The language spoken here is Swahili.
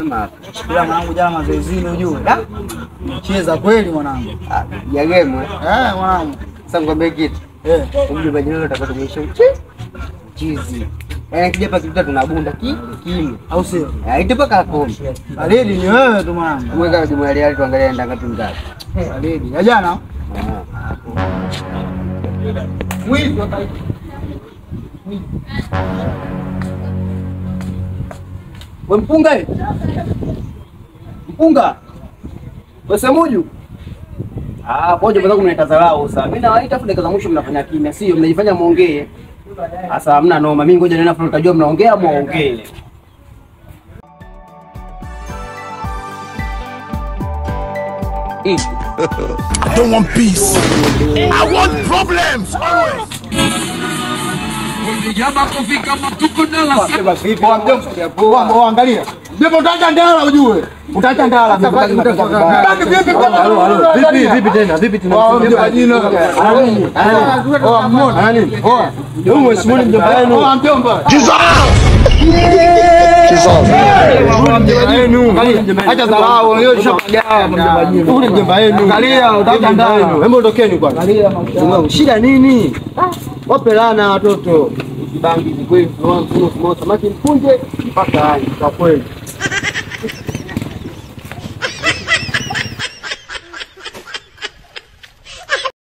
mapema. Bila mwanangu jana mazoezini ujue. Cheza kweli mwanangu. Ya game mwanangu. Sasa ngombe kitu. Mjomba jana utakapoonyesha chizi. Kija hapa kitu tunabunda kimi. Au sio? Ito paka kombe. Alidi ni wewe tu mwanangu. Mweka jumla ya tuangalie enda ngapi ngapi. Alidi. Ya jana. Mwizi wakati. Wewe mpunga hivi? Mpunga. Wewe Semuju? Pojo mwanangu mnatazarau sasa. Mimi nawaita afu dakika za mwisho mnafanya kimya, sio mnajifanya muongee. Sasa hamna noma. Mimi ngoja nenda utajua mnaongea muongee. I don't want peace. I want problems always. Jamaa kufika matuko ndala sasa. Angalia. Ndipo utaacha ndala ujue. Utaacha ndala. Baki vipi kwa vipi tena? Vipi tena? Mjomba jina. Mmona. Ndio mheshimiwa mjomba wenu. Mjomba. Acha dharau, hiyo shapagawa mjomba jina. Ule mjomba wenu. Angalia utaacha ndala. Hebu ondokeni kwanza. Angalia. Shida nini? Wape lana watoto. Bangi kweli, samaki mpunje mpaka kwa kweli.